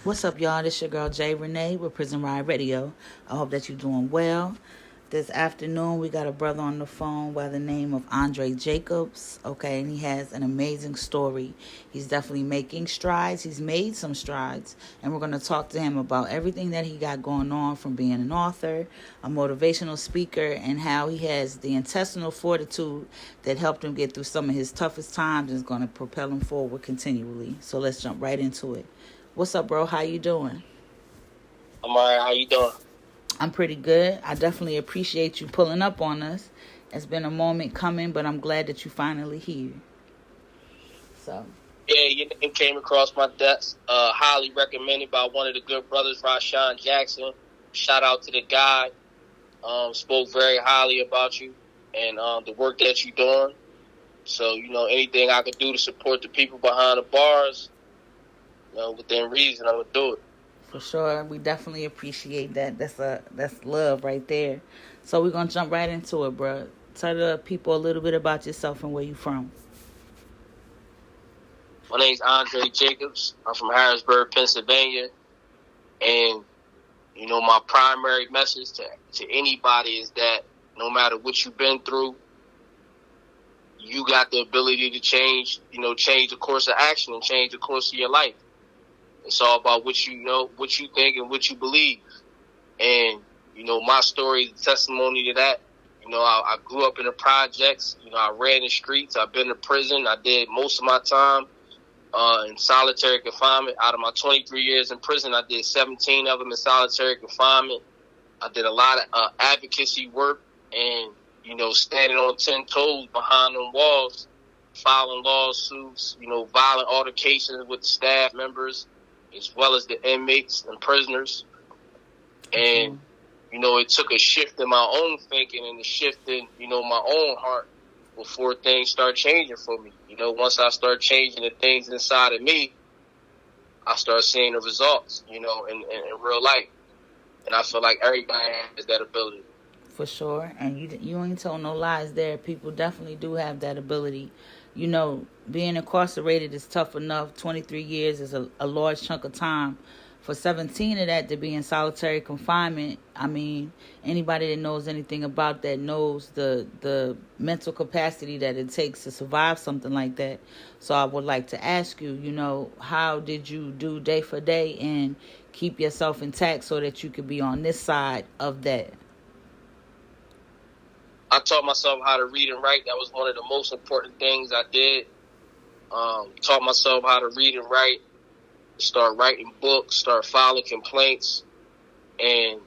What's up, y'all? This your girl Jay Renee with Prison Ride Radio. I hope that you're doing well. This afternoon, we got a brother on the phone by the name of Andre Jacobs. Okay, and he has an amazing story. He's definitely making strides. He's made some strides, and we're going to talk to him about everything that he got going on, from being an author, a motivational speaker, and how he has the intestinal fortitude that helped him get through some of his toughest times and is going to propel him forward continually. So let's jump right into it. What's up, bro? How you doing? I'm alright. How you doing? I'm pretty good. I definitely appreciate you pulling up on us. It's been a moment coming, but I'm glad that you finally here. So. Yeah, your name came across my desk. Highly recommended by one of the good brothers, Rashawn Jackson. Shout out to the guy. Spoke very highly about you and the work that you're doing. So, anything I could do to support the people behind the bars, within reason, I'm going to do it. For sure. We definitely appreciate that. That's love right there. So we're going to jump right into it, bro. Tell the people a little bit about yourself and where you from. My name's Andre Jacobs. I'm from Harrisburg, Pennsylvania. And, my primary message to anybody is that no matter what you've been through, you got the ability to change the course of action and change the course of your life. It's all about what you know, what you think, and what you believe. And, my story is a testimony to that. I grew up in the projects. I ran the streets. I've been to prison. I did most of my time in solitary confinement. Out of my 23 years in prison, I did 17 of them in solitary confinement. I did a lot of advocacy work and, standing on 10 toes behind them walls, filing lawsuits, violent altercations with the staff members, as well as the inmates and prisoners. And, it took a shift in my own thinking and a shift in, my own heart before things start changing for me. Once I start changing the things inside of me, I start seeing the results, in real life. And I feel like everybody has that ability. For sure. And you ain't told no lies there. People definitely do have that ability. Being incarcerated is tough enough. 23 years is a large chunk of time. For 17 of that to be in solitary confinement, I mean, anybody that knows anything about that knows the mental capacity that it takes to survive something like that. So I would like to ask you, how did you do day for day and keep yourself intact so that you could be on this side of that? I taught myself how to read and write. That was one of the most important things I did. Taught myself how to read and write, start writing books, start filing complaints. And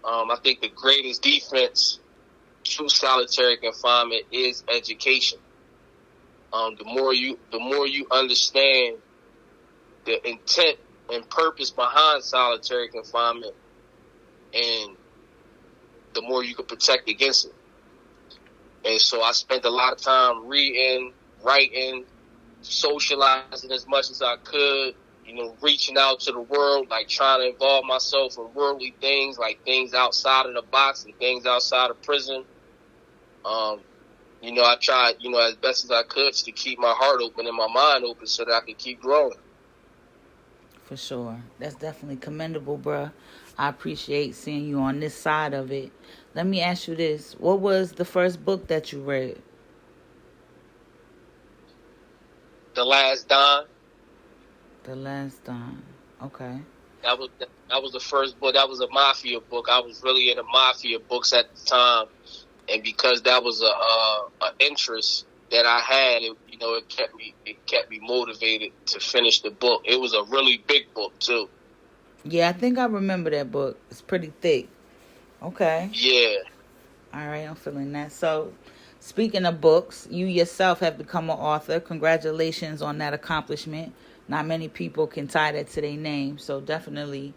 I think the greatest defense to solitary confinement is education. The more you understand the intent and purpose behind solitary confinement, and the more you can protect against it. And so I spent a lot of time reading, writing, socializing as much as I could, reaching out to the world, like trying to involve myself in worldly things, like things outside of the box and things outside of prison. I tried, as best as I could to keep my heart open and my mind open so that I could keep growing. For sure. That's definitely commendable, bruh. I appreciate seeing you on this side of it. Let me ask you this. What was the first book that you read? The Last Don. The Last Don. Okay. That was the first book. That was a mafia book. I was really into mafia books at the time, and because that was a interest that I had, it kept me motivated to finish the book. It was a really big book too. Yeah, I think I remember that book. It's pretty thick. Okay. Yeah. All right, I'm feeling that. So, speaking of books, you yourself have become an author. Congratulations on that accomplishment. Not many people can tie that to their name, so definitely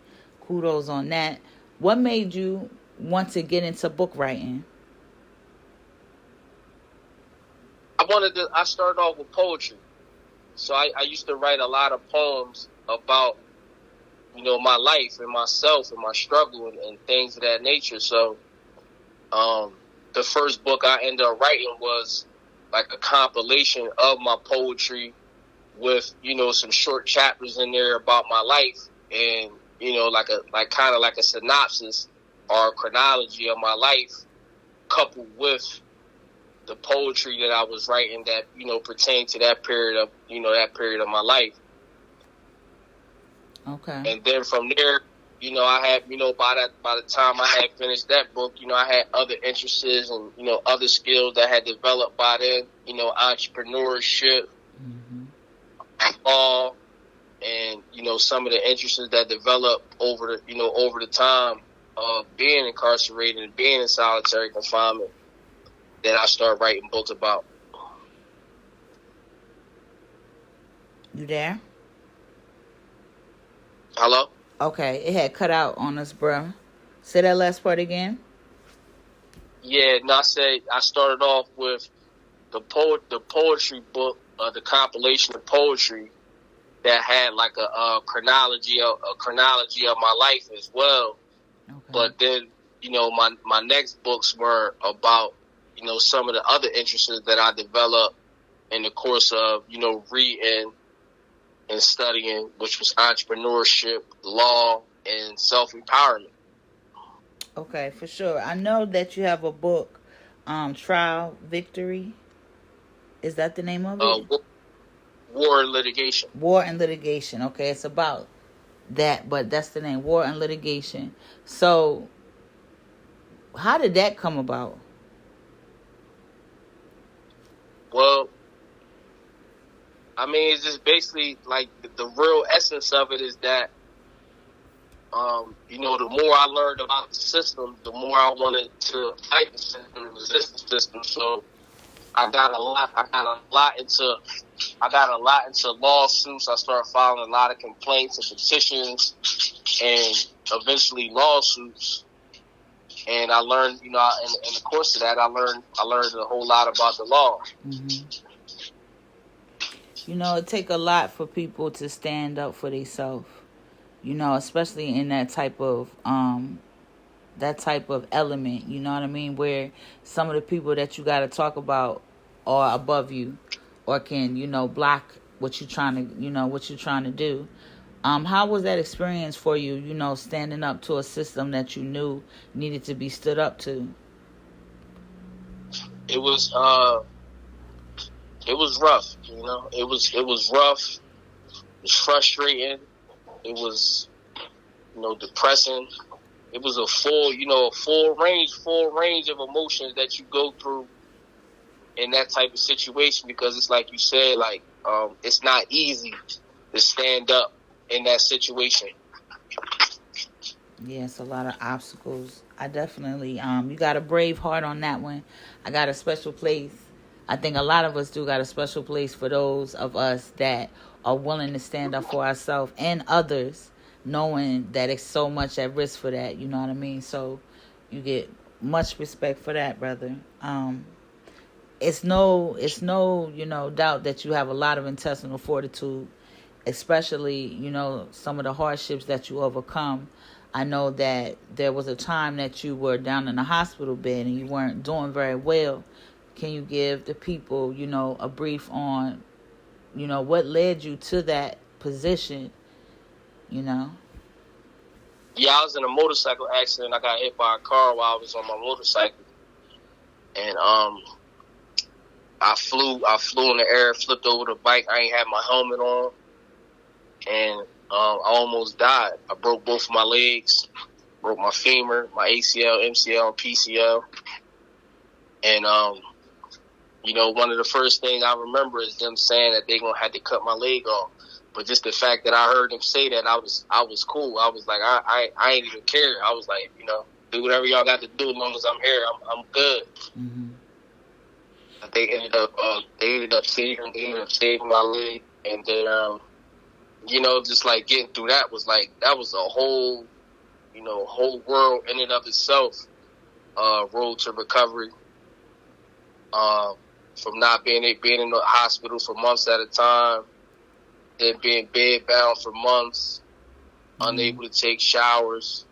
kudos on that. What made you want to get into book writing? I started off with poetry. So I used to write a lot of poems about, my life and myself and my struggle and things of that nature. So the first book I ended up writing was like a compilation of my poetry with, some short chapters in there about my life and kind of like a synopsis or a chronology of my life, coupled with the poetry that I was writing that pertained to that period of my life. Okay. And then from there, I had by the time I had finished that book, I had other interests and other skills that had developed by then. Entrepreneurship, law, and some of the interests that developed over the time of being incarcerated and being in solitary confinement, that I started writing books about. You there? Hello? Okay, it had cut out on us, bro. Say that last part again. Yeah, and I started off with the poetry book, the compilation of poetry that had like a chronology of my life as well. Okay. But then, my next books were about, some of the other interests that I developed in the course of, reading and studying, which was entrepreneurship, law, and self-empowerment. Okay, for sure. I know that you have a book, Trial Victory. Is that the name of it? War and Litigation. War and Litigation. Okay, it's about that, but that's the name, War and Litigation. So, how did that come about? Well, I mean, it's just basically like the real essence of it is that, the more I learned about the system, the more I wanted to fight the system and resist the system. So I got a lot into lawsuits. I started filing a lot of complaints and petitions, and eventually lawsuits. And I learned, in the course of that, I learned a whole lot about the law. Mm-hmm. It take a lot for people to stand up for themselves. Especially in that type of element. You know what I mean? Where some of the people that you got to talk about are above you, or can block what you're trying to do. How was that experience for you? Standing up to a system that you knew needed to be stood up to. It was rough. It was rough. It was frustrating. It was, depressing. It was a full range of emotions that you go through in that type of situation, because it's like you said, like, it's not easy to stand up in that situation. Yeah, it's a lot of obstacles. I definitely, you got a brave heart on that one. I got a special place. I think a lot of us do got a special place for those of us that are willing to stand up for ourselves and others, knowing that it's so much at risk for that. You know what I mean? So you get much respect for that, brother. It's no, doubt that you have a lot of intestinal fortitude, especially, some of the hardships that you overcome. I know that there was a time that you were down in a hospital bed and you weren't doing very well. Can you give the people, a brief on, what led you to that position, Yeah, I was in a motorcycle accident. I got hit by a car while I was on my motorcycle. And I flew in the air, flipped over the bike. I ain't had my helmet on. And I almost died. I broke both of my legs, broke my femur, my ACL, MCL, and PCL. And one of the first things I remember is them saying that they're gonna have to cut my leg off. But just the fact that I heard them say that, I was cool. I was like, I ain't even care. I was like, do whatever y'all got to do as long as I'm here. I'm good. Mm-hmm. They ended up saving my leg, and then just like getting through that was a whole world in and of itself. Road to recovery. From not being in the hospital for months at a time, then being bedbound for months, unable to take showers,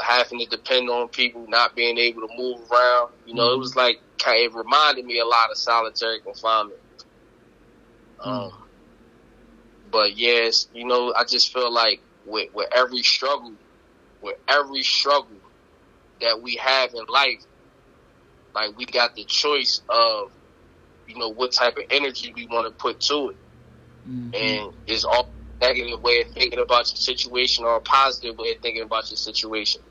having to depend on people, not being able to move around. It was like, it reminded me a lot of solitary confinement. But yes, I just feel like with every struggle, that we have in life, like, we got the choice of, what type of energy we want to put to it. Mm-hmm. And it's all negative way of thinking about your situation or a positive way of thinking about your situation.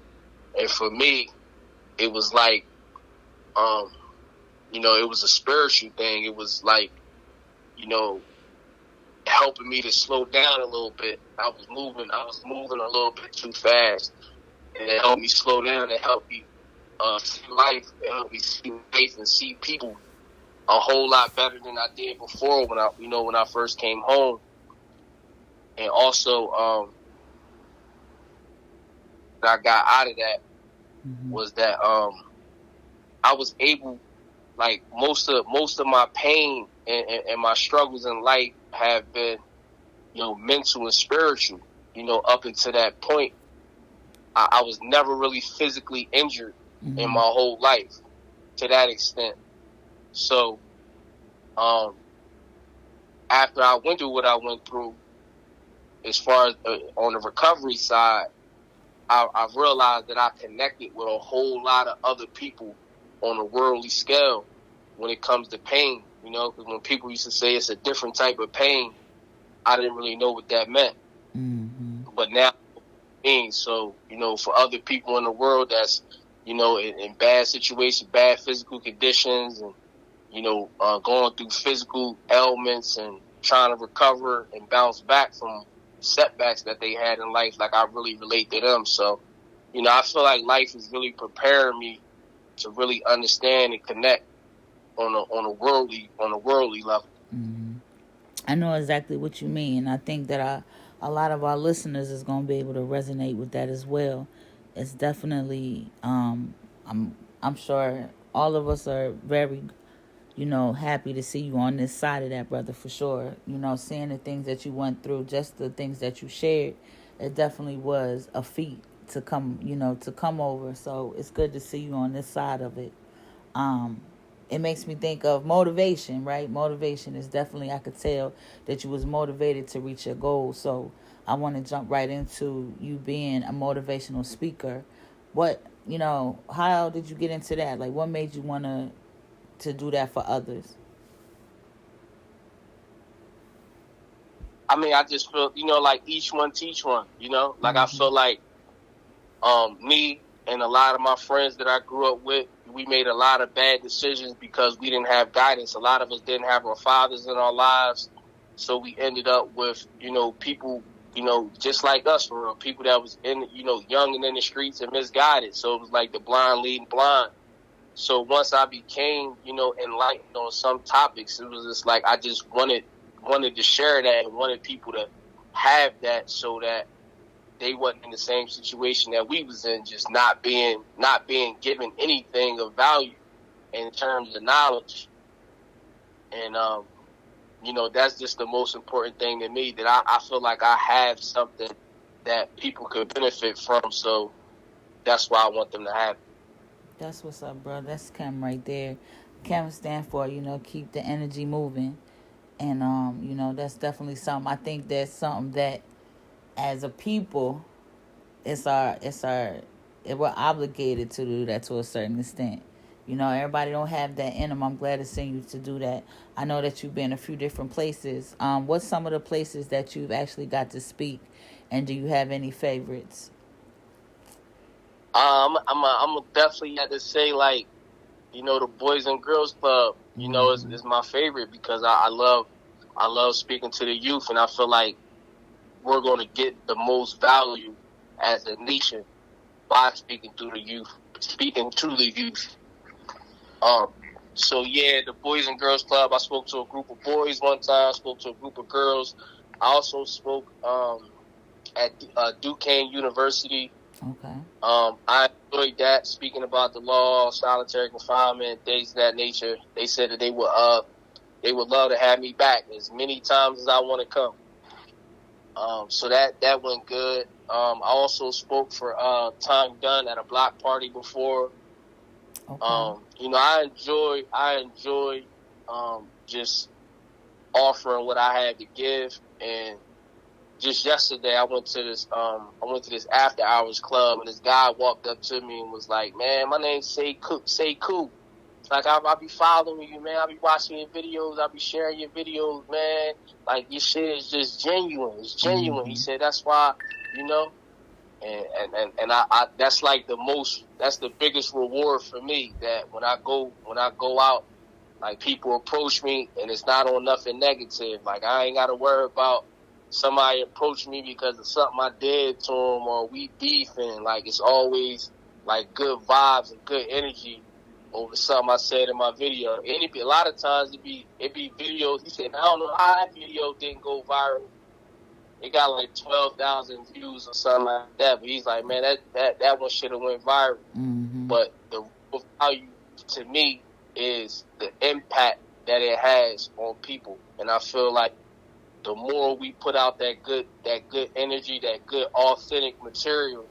And for me, it was like, it was a spiritual thing. It was like, helping me to slow down a little bit. I was moving a little bit too fast, and it helped me slow down. It helped me see life. It helped me see life and see people a whole lot better than I did before when I first came home. And also, what I got out of that was that I was able, like, most of my pain and my struggles in life have been, mental and spiritual. Up until that point, I was never really physically injured in my whole life to that extent. So, after I went through what I went through, as far as on the recovery side, I realized that I connected with a whole lot of other people on a worldly scale when it comes to pain. Because when people used to say it's a different type of pain, I didn't really know what that meant. Mm-hmm. But now, so, for other people in the world that's, in bad situations, bad physical conditions, and, going through physical ailments and trying to recover and bounce back from setbacks that they had in life, like, I really relate to them. So, I feel like life is really preparing me to really understand and connect on a worldly level. Mm-hmm. I know exactly what you mean. I think that a lot of our listeners is going to be able to resonate with that as well. It's definitely, I'm sure all of us are very, happy to see you on this side of that, brother, for sure. Seeing the things that you went through, just the things that you shared, it definitely was a feat to come over. So it's good to see you on this side of it. It makes me think of motivation, right? Motivation is definitely, I could tell that you was motivated to reach your goals. So I want to jump right into you being a motivational speaker. How did you get into that? Like, what made you want to do that for others? I mean, I just feel, like, each one teach one, like, I feel like, me and a lot of my friends that I grew up with, we made a lot of bad decisions because we didn't have guidance. A lot of us didn't have our fathers in our lives. So we ended up with, people, just like us, for real, people that was young and in the streets and misguided. So it was like the blind leading blind. So once I became, enlightened on some topics, it was just like I just wanted to share that and wanted people to have that, so that they wasn't in the same situation that we was in, just not being given anything of value in terms of knowledge. And that's just the most important thing to me, that I feel like I have something that people could benefit from. So that's why I want them to have it. That's what's up, bro. That's Chem right there. Chem stand for, keep the energy moving. And that's definitely something. I think that's something that, as a people, we're obligated to do that to a certain extent. Everybody don't have that in them. I'm glad to see you to do that. I know that you've been a few different places. What's some of the places that you've actually got to speak, and do you have any favorites? I'm definitely have to say, like, the Boys and Girls Club, is my favorite, because I love speaking to the youth, and I feel like we're going to get the most value as a nation by speaking to the youth. So yeah, the Boys and Girls Club, I spoke to a group of boys one time, I spoke to a group of girls. I also spoke at Duquesne University. Okay. I enjoyed that, speaking about the law, solitary confinement, things of that nature. They said that they would love to have me back as many times as I want to come. So that went good. I also spoke for Time Done at a block party before. Okay. I enjoy just offering what I had to give, and just yesterday, I went to this after hours club, and this guy walked up to me and was like, "Man, my name's Sekou. Like I be following you, man. I be watching your videos. I be sharing your videos, man. Like your shit is just genuine. It's genuine." Mm-hmm. He said, "That's why, you know." And I that's like that's the biggest reward for me, that when I go out, like people approach me and it's not on nothing negative. Like I ain't got to worry about somebody approach me because of something I did to them or we beefing. Like it's always like good vibes and good energy over something I said in my video. A lot of times it be videos. He said, "I don't know how that video didn't go viral. It got like 12,000 views or something like that." But he's like, "Man, that one should have went viral." Mm-hmm. But the real value to me is the impact that it has on people, and I feel like the more we put out that good energy, that good authentic material,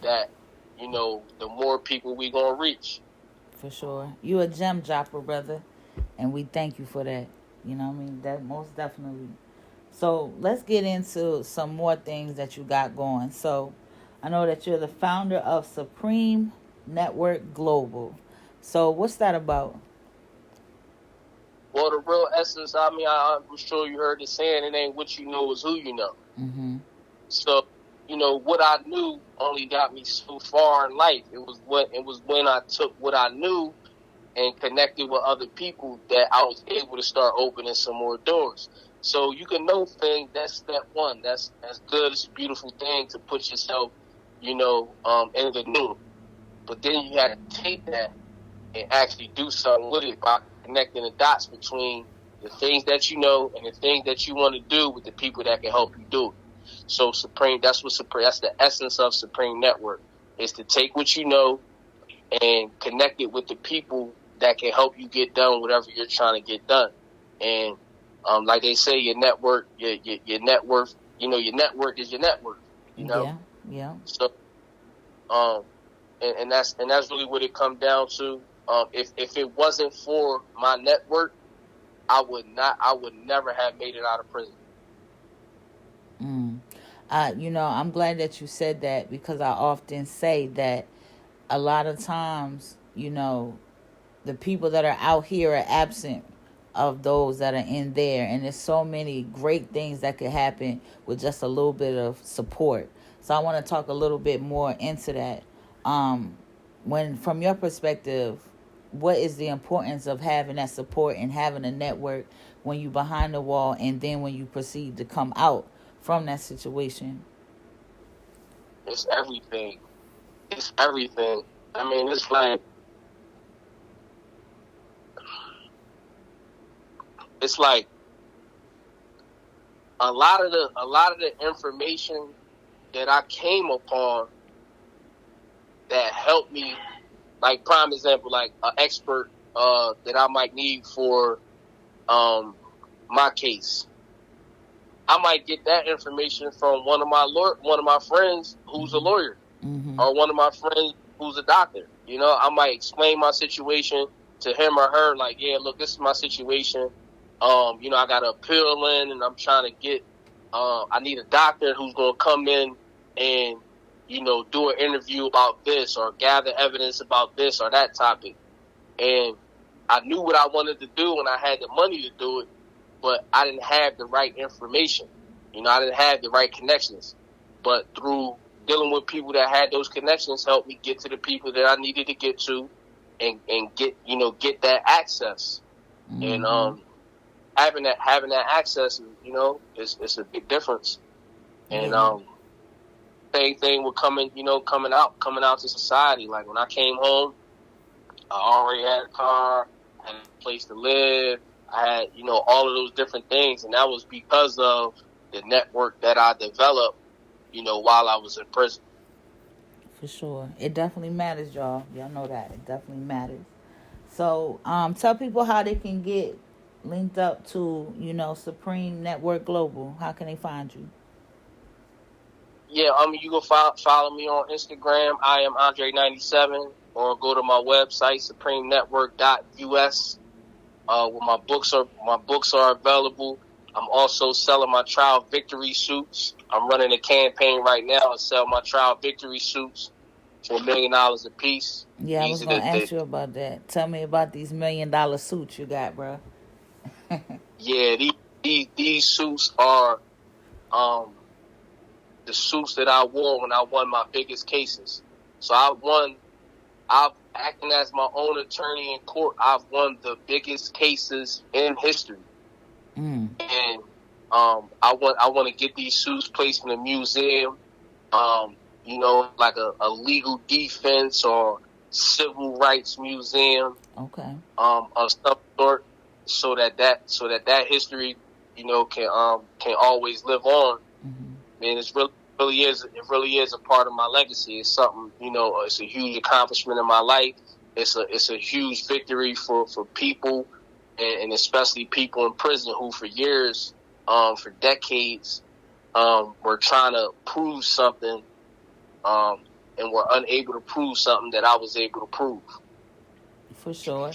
that the more people we gonna reach. For sure. You a gem dropper, brother. And we thank you for that. You know what I mean? That most definitely. So let's get into some more things that you got going. So I know that you're the founder of Supreme Network Global. So what's that about? Well, the real essence, I mean, I'm sure you heard the saying, it ain't what you know, is who you know. Mm-hmm. So, what I knew only got me so far in life. It was when I took what I knew and connected with other people that I was able to start opening some more doors. So you can know things. That's step one. That's good. It's a beautiful thing to put yourself, in the new. But then you have to take that and actually do something with it by connecting the dots between the things that you know and the things that you want to do with the people that can help you do it. So that's the essence of Supreme Network, is to take what you know and connect it with the people that can help you get done whatever you're trying to get done. And like they say, your network, your net worth, your network is your net worth. Yeah. So, and that's really what it comes down to. If it wasn't for my network, I would never have made it out of prison. I'm glad that you said that, because I often say that a lot of times, the people that are out here are absent of those that are in there, and there's so many great things that could happen with just a little bit of support. So I want to talk a little bit more into that. When, from your perspective, what is the importance of having that support and having a network when you behind the wall, and then when you proceed to come out from that situation? It's everything. It's everything. I mean, it's like a lot of the information that I came upon that helped me, like prime example, like an expert that I might need for my case. I might get that information from one of my friends who's a lawyer, Mm-hmm. or one of my friends who's a doctor. I might explain my situation to him or her, like, yeah, look, this is my situation. I got an appeal in, and I'm trying to get, I need a doctor who's going to come in and, do an interview about this, or gather evidence about this or that topic. And I knew what I wanted to do, and I had the money to do it, but I didn't have the right information. I didn't have the right connections. But through dealing with people that had those connections helped me get to the people that I needed to get to, and get that access. Mm-hmm. And having that access, it's a big difference. And same thing with coming out to society. Like when I came home, I already had a car, I had a place to live, I had, all of those different things, and that was because of the network that I developed, while I was in prison. For sure. It definitely matters, y'all. Y'all know that. It definitely matters. So, tell people how they can get linked up to, Supreme Network Global. How can they find you? Yeah, you can follow me on Instagram. I am Andre97, or go to my website, supremenetwork.us. Where my books are available. I'm also selling my trial victory suits. I'm running a campaign right now to sell my trial victory suits for $1 million a piece. Yeah, I was gonna ask you about that. Tell me about these $1 million suits you got, bro. Yeah, these suits are the suits that I wore when I won my biggest cases. So I've acting as my own attorney in court. I've won the biggest cases in history, and I want to get these suits placed in a museum. Like a legal defense or civil rights museum. Okay. Of some sort, so that history, can always live on. Mm-hmm. And it really is a part of my legacy. It's something, it's a huge accomplishment in my life. It's a huge victory for people, and especially people in prison who for years, for decades, were trying to prove something, and were unable to prove something that I was able to prove. For sure.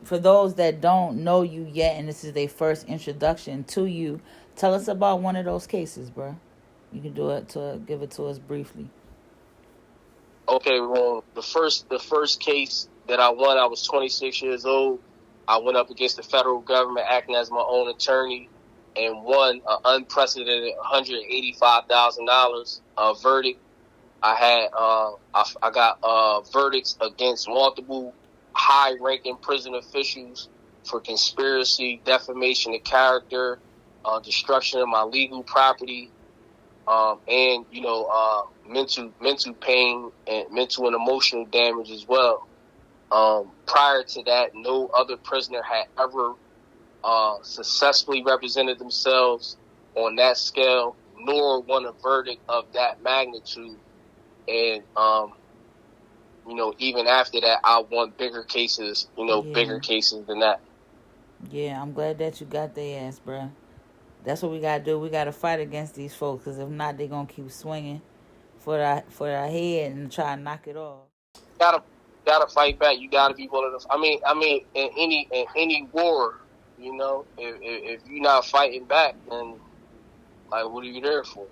For those that don't know you yet, and this is their first introduction to you, tell us about one of those cases, bro. You can do it give it to us briefly. Okay, well, the first case that I won, I was 26 years old. I went up against the federal government acting as my own attorney and won an unprecedented $185,000 verdict. I got verdicts against multiple high-ranking prison officials for conspiracy, defamation of character, destruction of my legal property, and mental pain and mental and emotional damage as well. Prior to that, no other prisoner had ever successfully represented themselves on that scale, nor won a verdict of that magnitude. And even after that, I won bigger cases, bigger cases than that. Yeah, I'm glad that you got their ass, bro. That's what we gotta do. We gotta fight against these folks, because if not, they're gonna keep swinging for our head and try to knock it off. Gotta fight back. You gotta be willing to. I mean, in any war, if you're not fighting back, then like, what are you there for?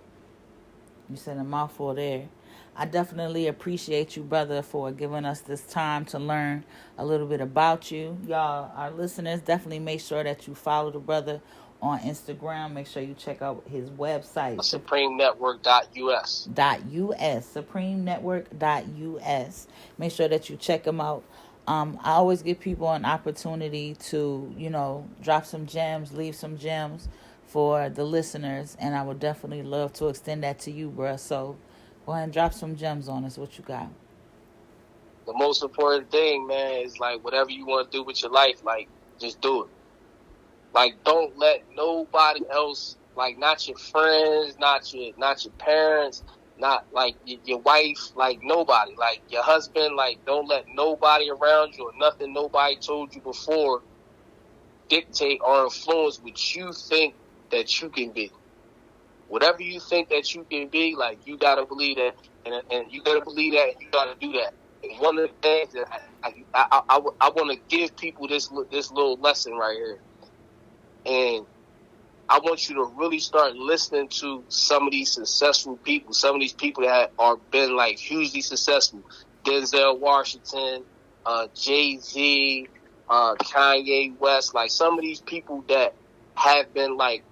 You said a mouthful there. I definitely appreciate you, brother, for giving us this time to learn a little bit about you. Y'all, our listeners, definitely make sure that you follow the brother on Instagram. Make sure you check out his website, SupremeNetwork.us. SupremeNetwork.us. Make sure that you check him out. I always give people an opportunity to, drop some gems, leave some gems for the listeners, and I would definitely love to extend that to you, bruh. So go ahead and drop some gems on us. What you got? The most important thing, man, is like whatever you want to do with your life, like just do it. Like, don't let nobody else, like not your friends, not your parents, not like your wife, like nobody, like your husband, like don't let nobody around you or nothing nobody told you before dictate or influence what you think that you can be. Whatever you think that you can be, like you gotta believe that, and you gotta believe that, and you gotta do that. And one of the things that I want to give people this little lesson right here, and I want you to really start listening to some of these successful people, some of these people that are been like hugely successful. Denzel Washington, Jay-Z, Kanye West, like some of these people that have been like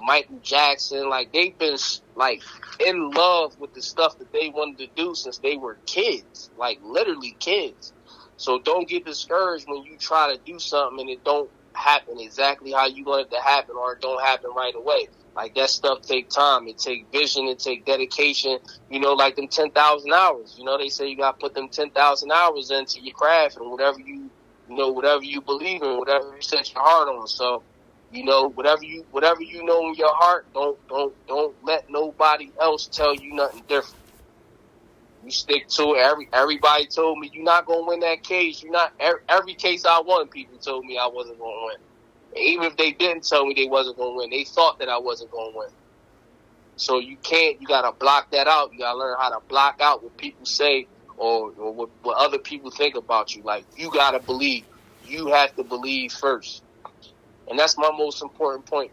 Michael Jackson, like they've been like in love with the stuff that they wanted to do since they were kids, like literally kids. So don't get discouraged when you try to do something and it don't happen exactly how you want it to happen, or it don't happen right away. Like that stuff take time. It take vision. It take dedication. Like them 10,000 hours. They say you got to put them 10,000 hours into your craft and whatever you believe in, whatever you set your heart on. So, whatever you know in your heart, don't let nobody else tell you nothing different. You stick to it. Everybody told me you're not gonna win that case. You're not. Every case I won, people told me I wasn't gonna win. And even if they didn't tell me they wasn't gonna win, they thought that I wasn't gonna win. So you gotta block that out. You gotta learn how to block out what people say or what other people think about you. Like, you gotta believe. You have to believe first. And that's my most important point.